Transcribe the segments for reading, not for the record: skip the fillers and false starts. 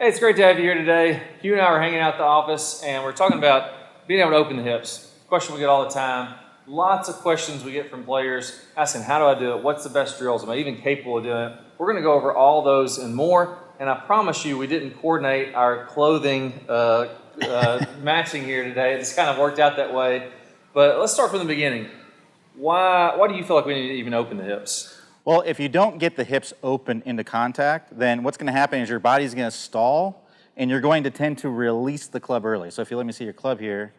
Hey, it's great to have you here today. Hugh and I were hanging out at the office, and we're talking about being able to open the hips. Question we get all the time. Lots of questions we get from players asking, how do I do it? What's the best drills? Am I even capable of doing it? We're going to go over all those and more, and I promise you we didn't coordinate our clothing matching here today. It just kind of worked out that way. But let's start from the beginning. Why do you feel like we need to even open the hips? Well, if you don't get the hips open into contact, then what's going to happen is your body's going to stall, and you're going to tend to release the club early. So if you let me see your club here,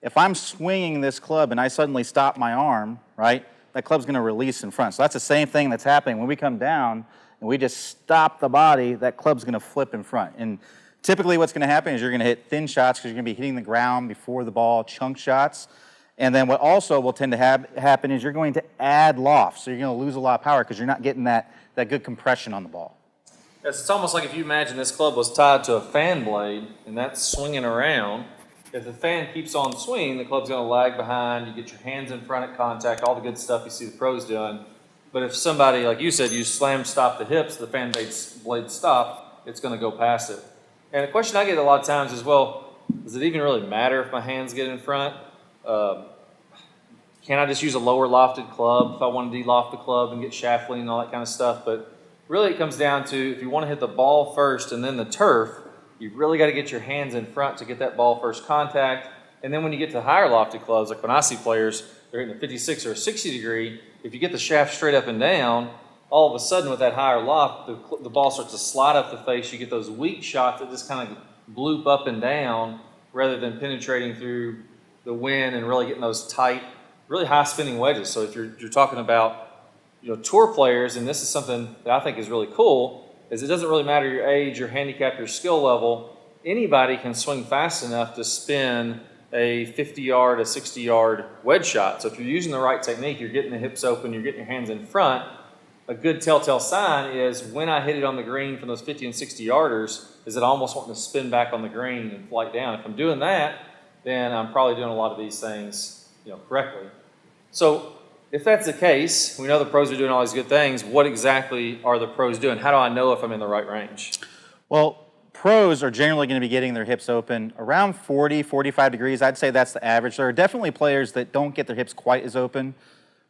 if I'm swinging this club and I suddenly stop my arm, right, that club's going to release in front. So that's the same thing that's happening. When we come down and we just stop the body, that club's going to flip in front. And typically what's going to happen is you're going to hit thin shots because you're going to be hitting the ground before the ball, chunk shots. And then what also will tend to happen is you're going to add loft. So you're going to lose a lot of power because you're not getting that good compression on the ball. Yes, it's almost like if you imagine this club was tied to a fan blade and that's swinging around. If the fan keeps on swinging, the club's going to lag behind. You get your hands in front at contact, all the good stuff you see the pros doing. But if somebody, like you said, you slam stop the hips, the fan blade stop, it's going to go past it. And the question I get a lot of times is, well, does it even really matter if my hands get in front? Can I just use a lower lofted club if I want to de-loft the club and get shaft lean and all that kind of stuff? But really it comes down to if you want to hit the ball first and then the turf, you've really got to get your hands in front to get that ball first contact. And then when you get to higher lofted clubs, like when I see players, they're hitting a 56 or a 60 degree, if you get the shaft straight up and down, all of a sudden with that higher loft, the ball starts to slide up the face. You get those weak shots that just kind of bloop up and down rather than penetrating through the wind and really getting those tight, really high spinning wedges. So if you're talking about tour players, and this is something that I think is really cool, is it doesn't really matter your age, your handicap, your skill level. Anybody can swing fast enough to spin a 50-yard, a 60-yard wedge shot. So if you're using the right technique, you're getting the hips open, you're getting your hands in front. A good telltale sign is when I hit it on the green from those 50 and 60-yarders, is it almost wanting to spin back on the green and flight down. If I'm doing that, then I'm probably doing a lot of these things correctly. So if that's the case, we know the pros are doing all these good things. What exactly are the pros doing? How do I know if I'm in the right range? Well, pros are generally going to be getting their hips open around 40, 45 degrees. I'd say that's the average. There are definitely players that don't get their hips quite as open.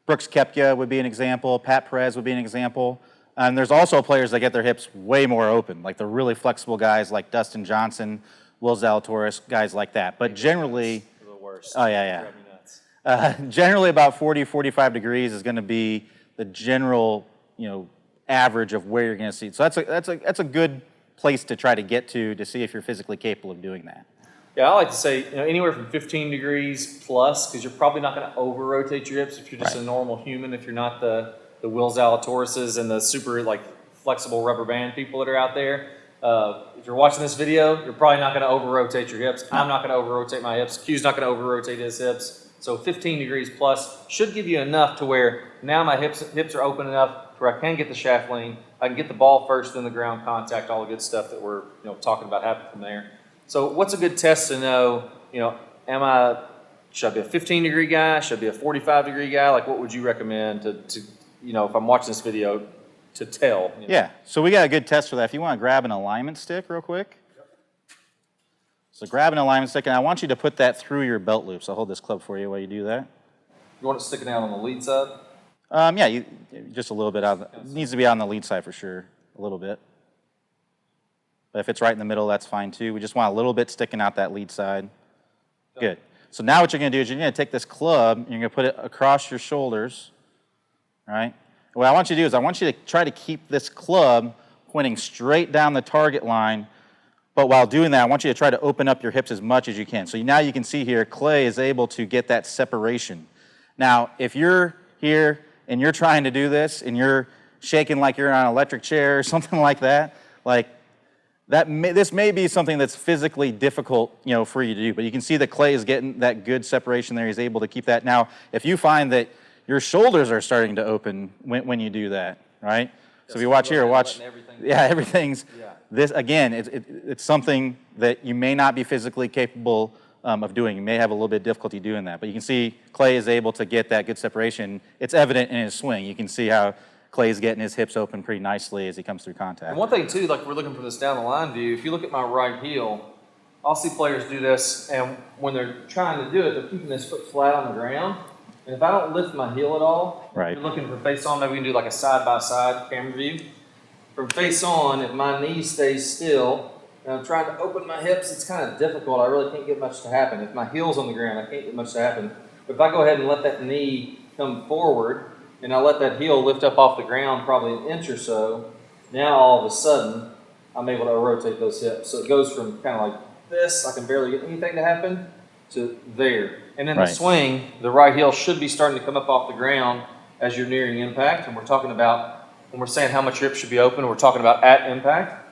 Brooks Koepka would be an example. Pat Perez would be an example. And there's also players that get their hips way more open, like the really flexible guys like Dustin Johnson, Will Zalatoris, guys like that. But generally, the worst. Oh yeah. Generally about 40, 45 degrees is going to be the general, average of where you're going to see it. So that's a good place to try to get to see if you're physically capable of doing that. Yeah, I like to say anywhere from 15 degrees plus, because you're probably not going to over-rotate your hips if you're just a normal human, if you're not the Will Zalatorises and the super flexible rubber band people that are out there. If you're watching this video, you're probably not going to over-rotate your hips. I'm not going to over-rotate my hips. Q's not going to over-rotate his hips. So 15 degrees plus should give you enough to where now my hips are open enough to where I can get the shaft lean. I can get the ball first in the ground contact, all the good stuff that we're talking about happening from there. So what's a good test to know, should I be a 15 degree guy? Should I be a 45 degree guy? Like what would you recommend to if I'm watching this video to tell? Yeah, so we got a good test for that. If you want to grab an alignment stick real quick. So grab an alignment stick, and I want you to put that through your belt loop. So I'll hold this club for you while you do that. You want it sticking out on the lead side? Yeah, just a little bit out. It needs to be on the lead side for sure, a little bit. But if it's right in the middle, that's fine too. We just want a little bit sticking out that lead side. Good. So now what you're going to do is you're going to take this club, and you're going to put it across your shoulders, right? What I want you to do is I want you to try to keep this club pointing straight down the target line. But while doing that, I want you to try to open up your hips as much as you can. So now you can see here, Clay is able to get that separation. Now, if you're here and you're trying to do this and you're shaking like you're on an electric chair or something like that, this may be something that's physically difficult, for you to do. But you can see that Clay is getting that good separation there. He's able to keep that. Now, if you find that your shoulders are starting to open when you do that, right? So if you watch here, everything's. Yeah. This again, it's something that you may not be physically capable of doing. You may have a little bit of difficulty doing that, but you can see Clay is able to get that good separation. It's evident in his swing. You can see how Clay's getting his hips open pretty nicely as he comes through contact. And one thing too, like we're looking for this down the line view, if you look at my right heel, I'll see players do this, and when they're trying to do it, they're keeping this foot flat on the ground. And if I don't lift my heel at all, right. If you're looking for face on, maybe we can do like a side-by-side camera view. From face on, if my knee stays still, and I'm trying to open my hips, it's kind of difficult. I really can't get much to happen. If my heel's on the ground, I can't get much to happen. But if I go ahead and let that knee come forward, and I let that heel lift up off the ground probably an inch or so, now all of a sudden, I'm able to rotate those hips. So it goes from kind of like this, I can barely get anything to happen, to there. And in the swing, the right heel should be starting to come up off the ground as you're nearing impact. And we're talking about, when we're saying how much your hips should be open, we're talking about at impact.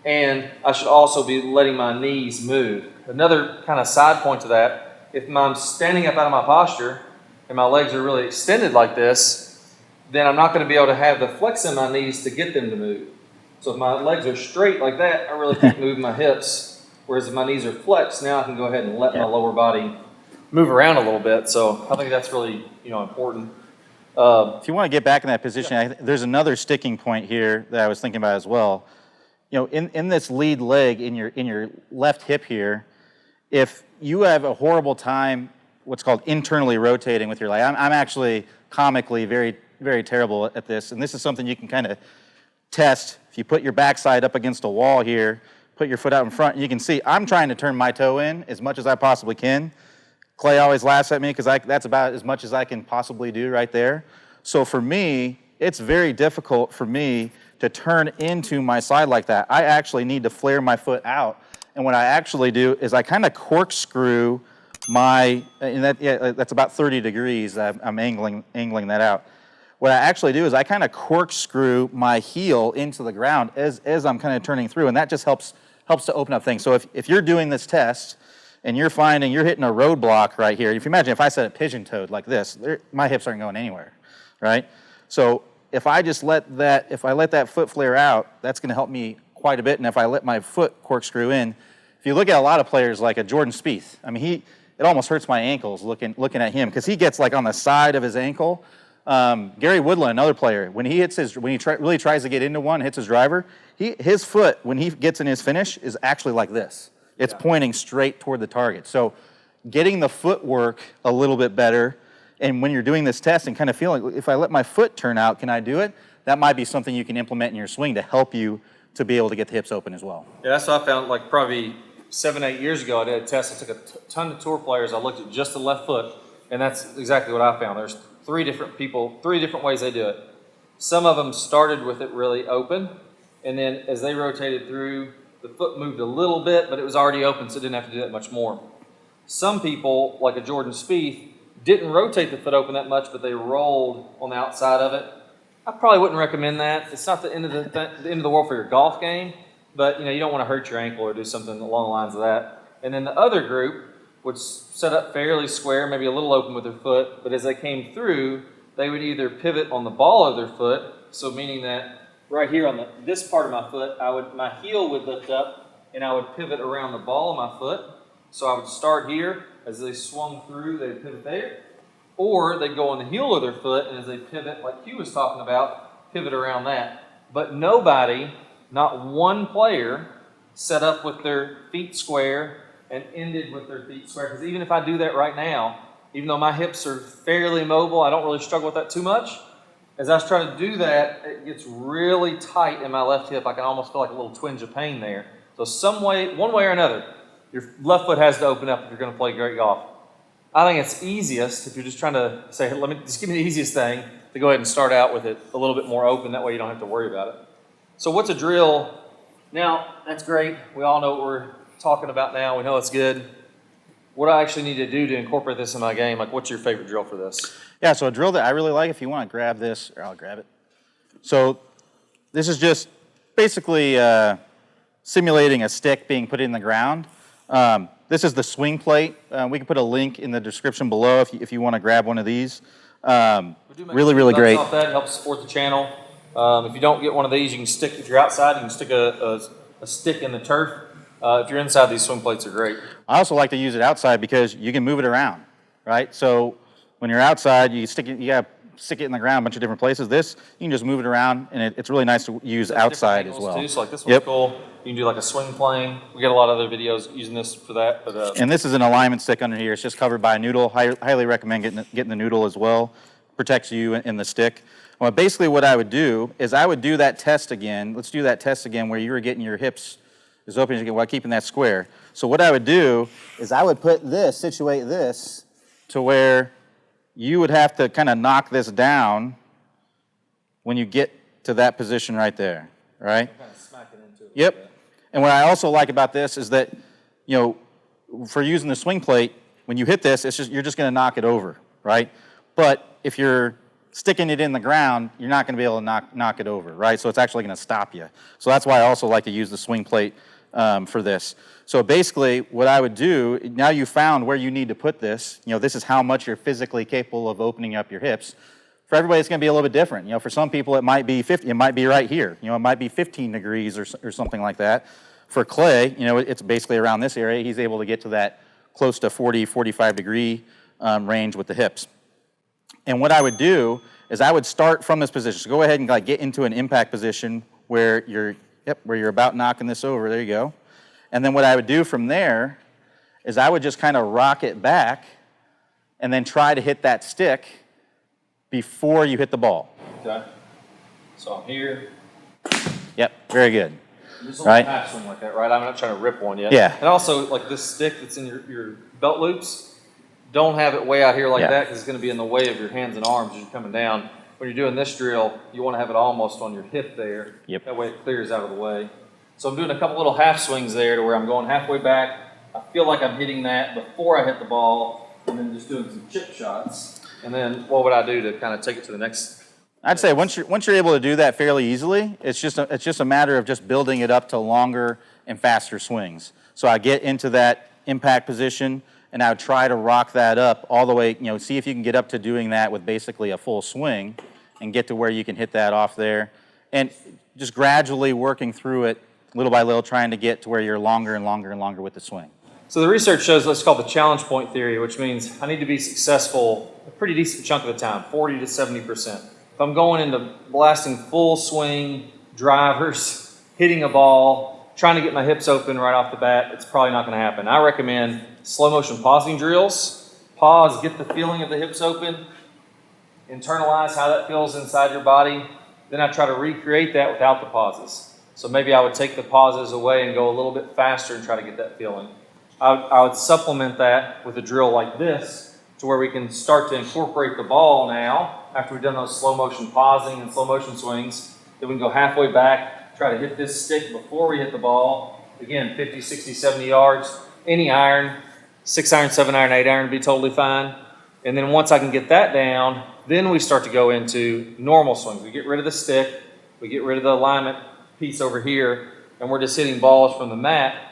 And I should also be letting my knees move. Another kind of side point to that, if I'm standing up out of my posture and my legs are really extended like this, then I'm not going to be able to have the flex in my knees to get them to move. So if my legs are straight like that, I really can't move my hips. Whereas if my knees are flexed, now I can go ahead and let my lower body move around a little bit. So I think that's really, important. If you want to get back in that position, there's another sticking point here that I was thinking about as well. In this lead leg, in your left hip here, if you have a horrible time, what's called internally rotating with your leg, I'm actually comically very, very terrible at this, and this is something you can kind of test. If you put your backside up against a wall here, put your foot out in front, you can see I'm trying to turn my toe in as much as I possibly can. Clay always laughs at me because that's about as much as I can possibly do right there. So for me, it's very difficult for me to turn into my slide like that. I actually need to flare my foot out. And what I actually do is I kind of corkscrew that's about 30 degrees. I'm angling that out. What I actually do is I kind of corkscrew my heel into the ground as I'm kind of turning through, and that just helps to open up things. So if you're doing this test and you're finding you're hitting a roadblock right here, if you imagine if I said it pigeon-toed like this, my hips aren't going anywhere, right? So if I let that foot flare out, that's going to help me quite a bit. And if I let my foot corkscrew in, if you look at a lot of players like a Jordan Spieth, I mean, it almost hurts my ankles looking at him because he gets like on the side of his ankle. Gary Woodland, another player, when he really tries to get into one, hits his driver, his foot, when he gets in his finish, is actually like this. It's pointing straight toward the target. So getting the footwork a little bit better, and when you're doing this test and kind of feeling, if I let my foot turn out, can I do it? That might be something you can implement in your swing to help you to be able to get the hips open as well. Yeah, that's what I found, like probably 7-8 years ago, I did a test. I took a ton of tour players. I looked at just the left foot, and that's exactly what I found. There's three different ways they do it. Some of them started with it really open, and then as they rotated through, the foot moved a little bit, but it was already open, so it didn't have to do that much more. Some people, like a Jordan Spieth, didn't rotate the foot open that much, but they rolled on the outside of it. I probably wouldn't recommend that. It's not the end of the end of the world for your golf game, but you don't want to hurt your ankle or do something along the lines of that. And then the other group would set up fairly square, maybe a little open with their foot, but as they came through, they would either pivot on the ball of their foot, so meaning that right here on this part of my foot, my heel would lift up and I would pivot around the ball of my foot. So I would start here, as they swung through, they'd pivot there, or they'd go on the heel of their foot, and as they pivot, like Hugh was talking about, pivot around that. But nobody, not one player, set up with their feet square and ended with their feet square. Because even if I do that right now, even though my hips are fairly mobile, I don't really struggle with that too much. As I try to do that, it gets really tight in my left hip. I can almost feel like a little twinge of pain there. So one way or another, your left foot has to open up if you're going to play great golf. I think it's easiest, if you're just trying to say, just give me the easiest thing, to go ahead and start out with it a little bit more open. That way you don't have to worry about it. So what's a drill? Now, that's great. We all know what we're talking about now. We know it's good. What do I actually need to do to incorporate this in my game? Like, what's your favorite drill for this? Yeah, so a drill that I really like, if you want to grab this, or I'll grab it. So this is just basically simulating a stick being put in the ground. This is the swing plate. We can put a link in the description below if you want to grab one of these. Really, really great. Off that helps support the channel. If you don't get one of these, you can stick, if you're outside, you can stick a stick in the turf. If you're inside, these swing plates are great. I also like to use it outside because you can move it around, right? So when you're outside, you got to stick it in the ground a bunch of different places. This, you can just move it around, and it's really nice to use outside as well. Too, so like this one's cool. You can do like a swing plane. We got a lot of other videos using this for that. But, and this is an alignment stick under here. It's just covered by a noodle. Highly recommend getting the noodle as well. Protects you in the stick. Well, basically what I would do is I would do that test again. Let's do that test again where you were getting your hips as open as you can while keeping that square. So what I would do is I would situate this to where you would have to kind of knock this down when you get to that position right there, right? kind of smack it into it. Yep. And what I also like about this is that, you know, for using the swing plate, when you hit this, you're just going to knock it over, right? But if you're sticking it in the ground, you're not going to be able to knock it over, right? So it's actually going to stop you. So that's why I also like to use the swing plate for this. So basically, what I would do, now you found where you need to put this, you know, this is how much you're physically capable of opening up your hips. For everybody, it's going to be a little bit different. You know, for some people, it might be 50, it might be right here. You know, it might be 15 degrees or something like that. For Clay, you know, it's basically around this area. He's able to get to that close to 40, 45 degree range with the hips. And what I would do is I would start from this position. So go ahead and like get into an impact position where you're about knocking this over. There you go. And then what I would do from there is I would just kind of rock it back and then try to hit that stick before you hit the ball. Okay. So I'm here. Yep, very good. Just right? Half swing like that, right? I'm not trying to rip one yet. Yeah. And also, like this stick that's in your belt loops, don't have it way out here like that because it's going to be in the way of your hands and arms as you're coming down. When you're doing this drill, you want to have it almost on your hip there. Yep. That way it clears out of the way. So I'm doing a couple little half swings there to where I'm going halfway back. I feel like I'm hitting that before I hit the ball, and then just doing some chip shots. And then what would I do to kind of take it to the next? I'd say once you're able to do that fairly easily, it's just a matter of just building it up to longer and faster swings. So I get into that impact position, and I would try to rock that up all the way, you know, see if you can get up to doing that with basically a full swing and get to where you can hit that off there. And just gradually working through it little by little, trying to get to where you're longer and longer and longer with the swing. So the research shows what's called the challenge point theory, which means I need to be successful a pretty decent chunk of the time, 40 to 70%. If I'm going into blasting full swing, drivers, hitting a ball, trying to get my hips open right off the bat, it's probably not going to happen. I recommend slow motion pausing drills. Pause, get the feeling of the hips open, internalize how that feels inside your body. Then I try to recreate that without the pauses. So maybe I would take the pauses away and go a little bit faster and try to get that feeling. I would supplement that with a drill like this to where we can start to incorporate the ball now after we've done those slow motion pausing and slow motion swings. Then we can go halfway back, try to hit this stick before we hit the ball. Again, 50, 60, 70 yards. Any iron, 6 iron, 7 iron, 8 iron would be totally fine. And then once I can get that down, then we start to go into normal swings. We get rid of the stick, we get rid of the alignment piece over here, and we're just hitting balls from the mat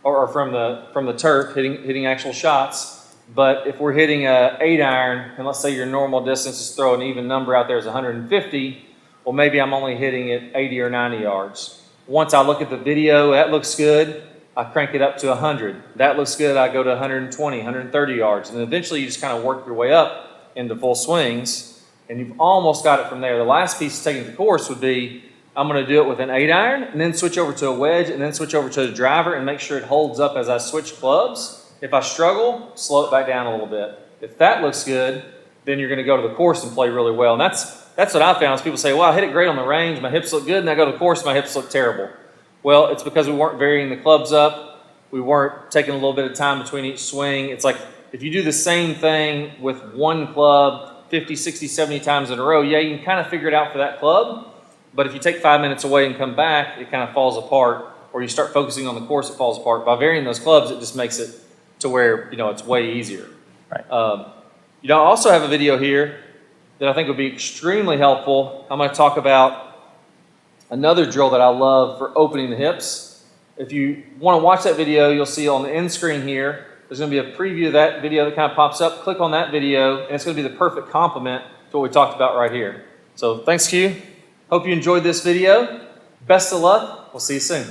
or from the turf, hitting actual shots. But if we're hitting a 8 iron, and let's say your normal distance is throw an even number out there is 150, well maybe I'm only hitting it 80 or 90 yards. Once I look at the video, that looks good, I crank it up to 100. That looks good, I go to 120, 130 yards. And then eventually you just kind of work your way up into full swings, and you've almost got it from there. The last piece of taking the course would be, I'm going to do it with an 8 iron, and then switch over to a wedge, and then switch over to the driver, and make sure it holds up as I switch clubs. If I struggle, slow it back down a little bit. If that looks good, then you're going to go to the course and play really well. And that's what I found is people say, well, I hit it great on the range, my hips look good, and I go to the course, my hips look terrible. Well, it's because we weren't varying the clubs up. We weren't taking a little bit of time between each swing. It's like if you do the same thing with one club 50, 60, 70 times in a row, yeah, you can kind of figure it out for that club. But if you take 5 minutes away and come back, it kind of falls apart, or you start focusing on the course, it falls apart. By varying those clubs, it just makes it to where, you know, it's way easier. Right. You know, I also have a video here that I think would be extremely helpful. I'm going to talk about another drill that I love for opening the hips. If you want to watch that video, you'll see on the end screen here, there's going to be a preview of that video that kind of pops up. Click on that video, and it's going to be the perfect complement to what we talked about right here. So thanks, Q. Hope you enjoyed this video. Best of luck. We'll see you soon.